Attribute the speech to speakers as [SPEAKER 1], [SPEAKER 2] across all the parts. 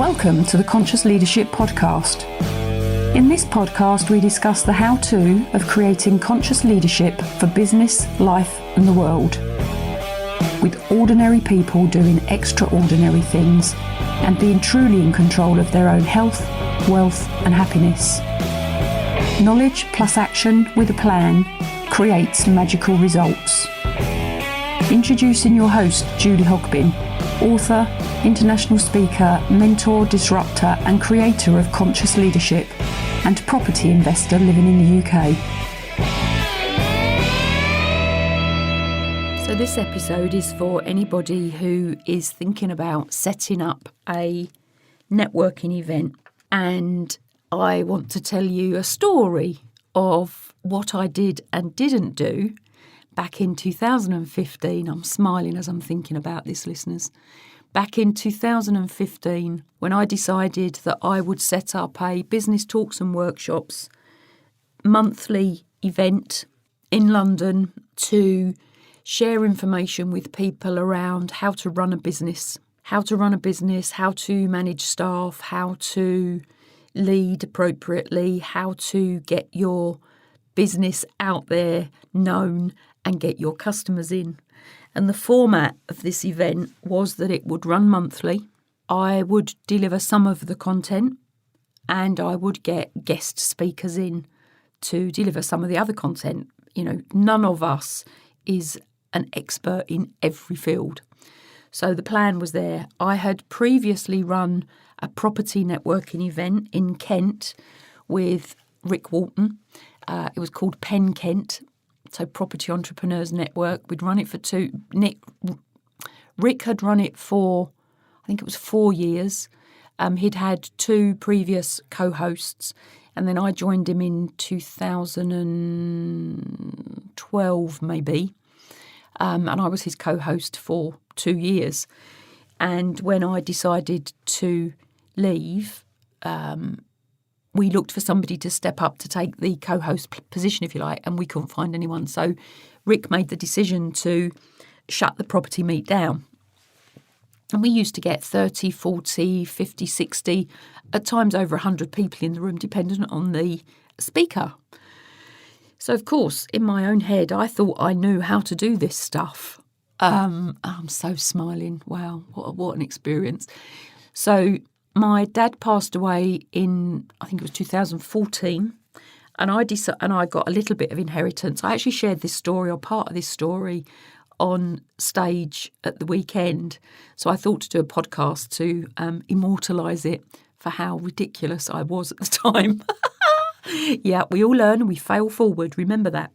[SPEAKER 1] Welcome to the Conscious Leadership Podcast. In this podcast, we discuss the how-to of creating conscious leadership for business, life, and the world. With ordinary people doing extraordinary things and being truly in control of their own health, wealth, and happiness. Knowledge plus action with a plan creates magical results. Introducing your host, Julie Hogbin, author, international speaker, mentor, disruptor, and creator of conscious leadership, and property investor living in the UK. So this episode is for anybody who is thinking about setting up a networking event, and I want to tell you a story of what I did and didn't do back in 2015. I'm smiling as I'm thinking about this, listeners. Back in 2015, when I decided that I would set up a business talks and workshops monthly event in London to share information with people around how to run a business, how to manage staff, how to lead appropriately, how to get your business out there known and get your customers in. And the format of this event was that it would run monthly. I would deliver some of the content and I would get guest speakers in to deliver some of the other content. You know, none of us is an expert in every field. So the plan was there. I had previously run a property networking event in Kent with Rick Walton. It was called Penn Kent. So Property Entrepreneurs Network. We'd run it for Rick had run it for, I think it was 4 years. He'd had 2 previous co-hosts, and then I joined him in 2012 maybe, and I was his co-host for 2 years. And when I decided to leave, we looked for somebody to step up to take the co-host position, if you like, and we couldn't find anyone. So Rick made the decision to shut the property meet down. And we used to get 30, 40, 50, 60, at times over 100 people in the room, dependent on the speaker. So, of course, in my own head, I thought I knew how to do this stuff. I'm so smiling. Wow, what an experience. So my dad passed away in, I think it was 2014, and I got a little bit of inheritance. I actually shared this story, or part of this story, on stage at the weekend. So I thought to do a podcast to immortalise it for how ridiculous I was at the time. Yeah, we all learn and we fail forward. Remember that.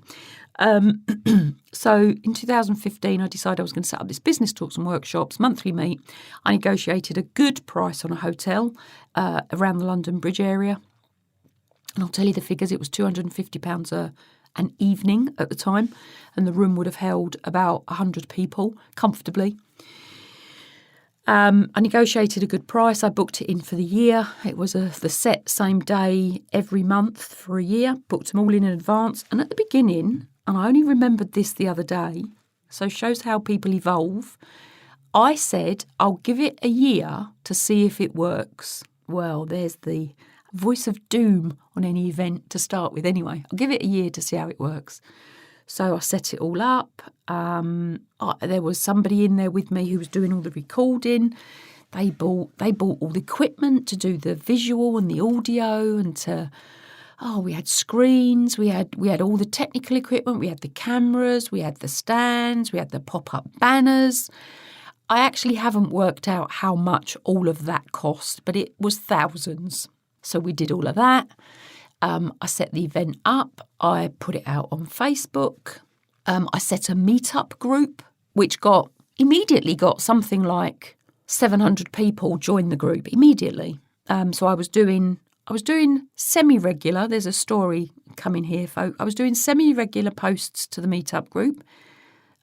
[SPEAKER 1] So in 2015, I decided I was going to set up this business talks and workshops, monthly meet. I negotiated a good price on a hotel around the London Bridge area. And I'll tell you the figures. It was £250 an evening at the time. And the room would have held about 100 people comfortably. I negotiated a good price. I booked it in for the year. It was the set same day every month for a year. Booked them all in advance. And at the beginning, and I only remembered this the other day, so shows how people evolve, I said, I'll give it a year to see if it works. Well, there's the voice of doom on any event to start with anyway. I'll give it a year to see how it works. So I set it all up. There was somebody in there with me who was doing all the recording. They bought all the equipment to do the visual and the audio, and we had screens, we had all the technical equipment, we had the cameras, we had the stands, we had the pop-up banners. I actually haven't worked out how much all of that cost, but it was thousands. So we did all of that. I set the event up. I put it out on Facebook. I set a meetup group, which immediately got something like 700 people join the group immediately. So I was doing semi-regular. There's a story coming here, folk. I was doing semi-regular posts to the meetup group.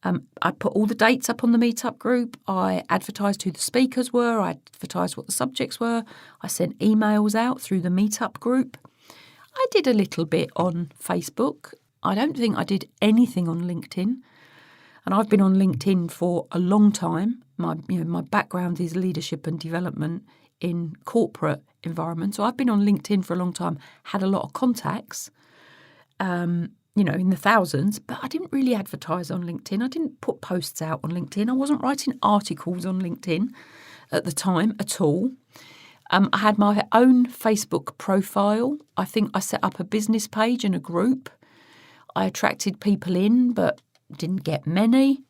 [SPEAKER 1] I put all the dates up on the meetup group. I advertised who the speakers were. I advertised what the subjects were. I sent emails out through the meetup group. I did a little bit on Facebook. I don't think I did anything on LinkedIn. And I've been on LinkedIn for a long time. My background is leadership and development in corporate environments. So I've been on LinkedIn for a long time, had a lot of contacts, in the thousands, but I didn't really advertise on LinkedIn. I didn't put posts out on LinkedIn. I wasn't writing articles on LinkedIn at the time at all. I had my own Facebook profile. I think I set up a business page and a group. I attracted people in, but didn't get many.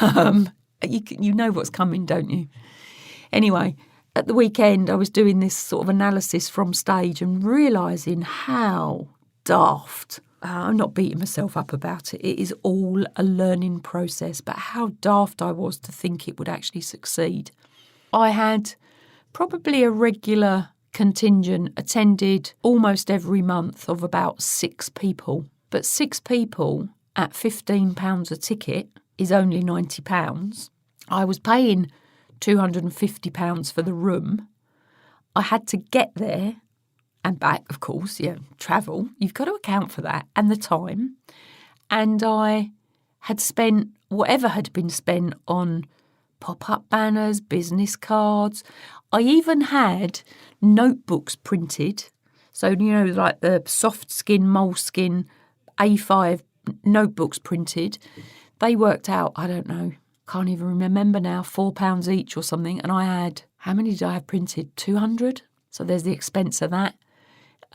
[SPEAKER 1] You know what's coming, don't you? Anyway, at the weekend, I was doing this sort of analysis from stage and realising how daft. I'm not beating myself up about it. It is all a learning process, but how daft I was to think it would actually succeed. I had probably a regular contingent attended almost every month of about 6 people. But 6 people at £15 a ticket is only £90. I was paying £250 for the room. I had to get there and back, of course, travel. You've got to account for that and the time. And I had spent whatever had been spent on pop-up banners, business cards. I even had notebooks printed. So, like the soft skin, moleskin, A5 notebooks printed. They worked out, I don't know, can't even remember now, £4 each or something. And I had, how many did I have printed? 200? So there's the expense of that.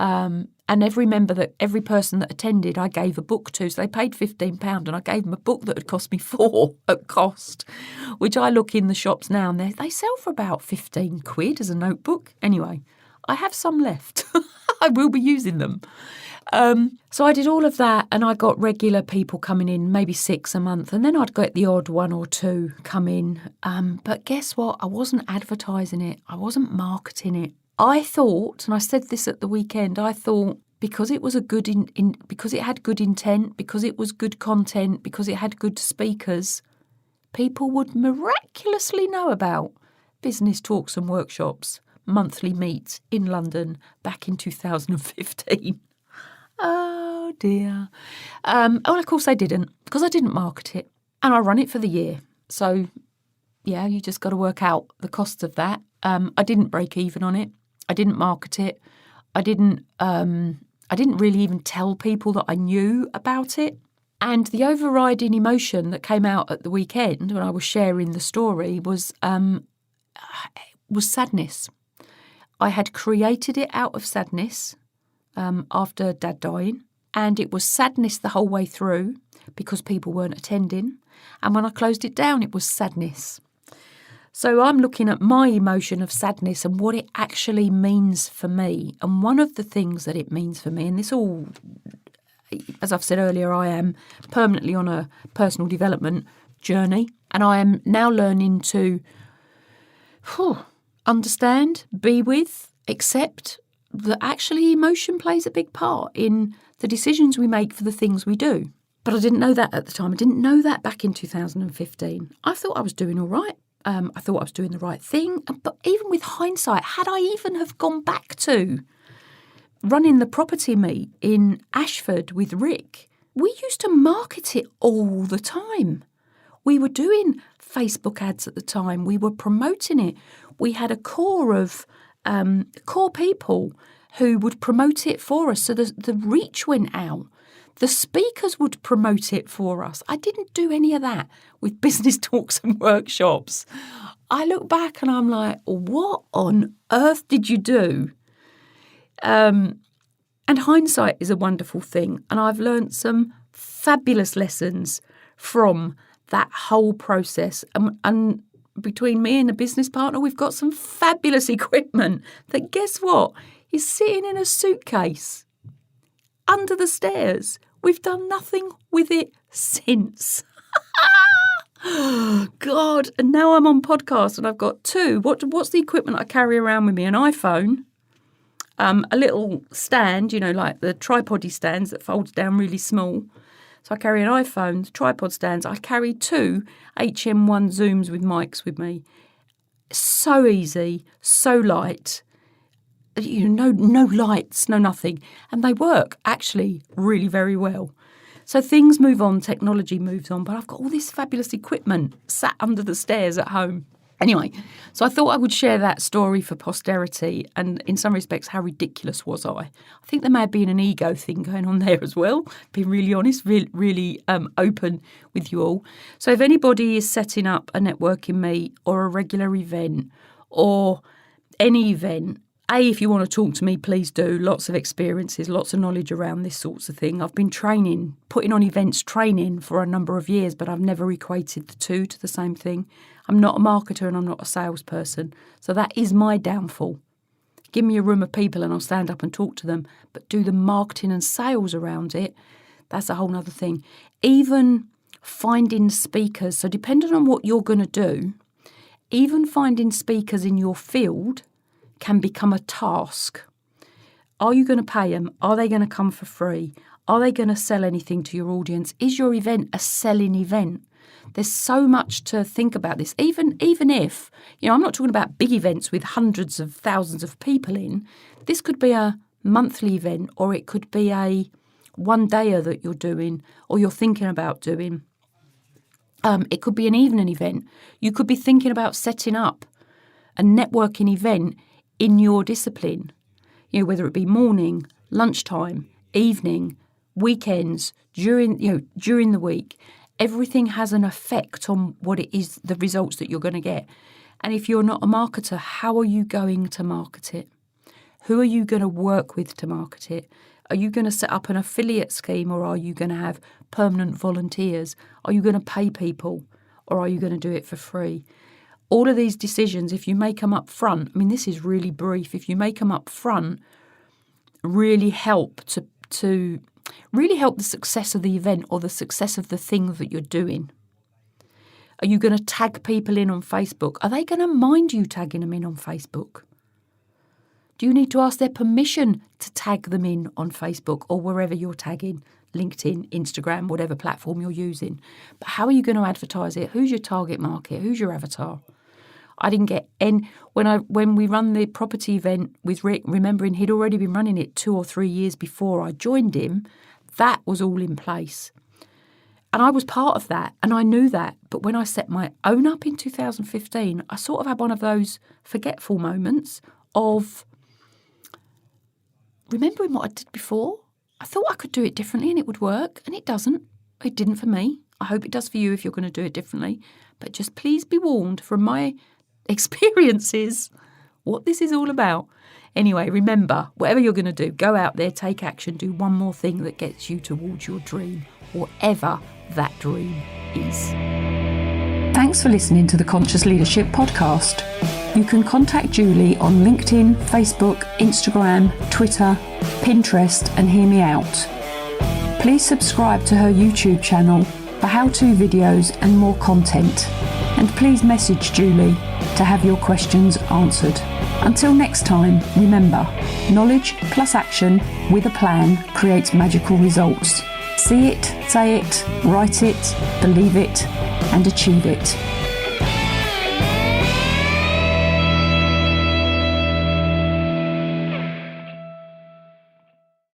[SPEAKER 1] And every person that attended, I gave a book to. So they paid £15 and I gave them a book that had cost me £4 at cost, which I look in the shops now and they sell for about 15 quid as a notebook. Anyway, I have some left. I will be using them. So I did all of that and I got regular people coming in, maybe 6 a month, and then I'd get the odd 1 or 2 come in. But guess what? I wasn't advertising it. I wasn't marketing it. I thought, and I said this at the weekend, I thought because it was because it had good intent, because it was good content, because it had good speakers, people would miraculously know about business talks and workshops, monthly meets in London back in 2015. Oh dear. Of course they didn't, because I didn't market it and I run it for the year. So yeah, you just got to work out the cost of that. I didn't break even on it. I didn't market it. I didn't really even tell people that I knew about it. And the overriding emotion that came out at the weekend when I was sharing the story was sadness. I had created it out of sadness after Dad dying, and it was sadness the whole way through because people weren't attending. And when I closed it down, it was sadness. So I'm looking at my emotion of sadness and what it actually means for me. And one of the things that it means for me, and this all, as I've said earlier, I am permanently on a personal development journey, and I am now learning to understand, be with, accept that actually emotion plays a big part in the decisions we make for the things we do. But I didn't know that at the time. I didn't know that back in 2015. I thought I was doing all right. I thought I was doing the right thing. But even with hindsight, had I even have gone back to running the property meet in Ashford with Rick, we used to market it all the time. We were doing Facebook ads at the time. We were promoting it. We had a core of core people who would promote it for us. So the reach went out. The speakers would promote it for us. I didn't do any of that with business talks and workshops. I look back and I'm like, what on earth did you do? And hindsight is a wonderful thing. And I've learned some fabulous lessons from that whole process. And between me and a business partner, we've got some fabulous equipment that, guess what, is sitting in a suitcase under the stairs. We've done nothing with it since. God, and now I'm on podcast and I've got 2. What's the equipment I carry around with me? An iPhone, a little stand, like the tripod stands that folds down really small. So I carry an iPhone, the tripod stands. I carry 2 HM1 Zooms with mics with me. So easy, so light. No lights, no nothing. And they work actually really very well. So things move on, technology moves on, but I've got all this fabulous equipment sat under the stairs at home. Anyway, so I thought I would share that story for posterity, and in some respects, how ridiculous was I? I think there may have been an ego thing going on there as well, being really honest, really open with you all. So if anybody is setting up a networking meet or a regular event or any event, if you want to talk to me, please do. Lots of experiences, lots of knowledge around this sorts of thing. I've been putting on events training for a number of years, but I've never equated the two to the same thing. I'm not a marketer and I'm not a salesperson. So that is my downfall. Give me a room of people and I'll stand up and talk to them. But do the marketing and sales around it, that's a whole other thing. Even finding speakers. So depending on what you're going to do, even finding speakers in your field can become a task. Are you going to pay them? Are they going to come for free? Are they going to sell anything to your audience? Is your event a selling event? There's so much to think about this. Even if, I'm not talking about big events with hundreds of thousands of people in. This could be a monthly event, or it could be a one-dayer that you're doing or you're thinking about doing. It could be an evening event. You could be thinking about setting up a networking event in your discipline, whether it be morning, lunchtime, evening, weekends, during the week. Everything has an effect on what it is, the results that you're going to get. And if you're not a marketer, how are you going to market it? Who are you going to work with to market it? Are you going to set up an affiliate scheme, or are you going to have permanent volunteers? Are you going to pay people, or are you going to do it for free? All of these decisions, if you make them up front, this is really brief, if you make them up front, really help to really help the success of the event or the success of the thing that you're doing. Are you going to tag people in on Facebook? Are they going to mind you tagging them in on Facebook? Do you need to ask their permission to tag them in on Facebook or wherever you're tagging, LinkedIn, Instagram, whatever platform you're using? But how are you going to advertise it? Who's your target market? Who's your avatar? I didn't get any. When we run the property event with Rick, remembering he'd already been running it 2 or 3 years before I joined him, that was all in place. And I was part of that, and I knew that. But when I set my own up in 2015, I sort of had one of those forgetful moments of remembering what I did before. I thought I could do it differently and it would work, and it doesn't. It didn't for me. I hope it does for you if you're going to do it differently. But just please be warned from my experiences what this is all about. Anyway, remember, whatever you're going to do, go out there, take action, do one more thing that gets you towards your dream, whatever that dream is. Thanks for listening to the Conscious Leadership Podcast. You can contact Julie on LinkedIn, Facebook, Instagram, Twitter, Pinterest, and hear me out. Please subscribe to her YouTube channel for how-to videos and more content. And please message Julie to have your questions answered. Until next time, remember, knowledge plus action with a plan creates magical results. See it, say it, write it, believe it, and achieve it.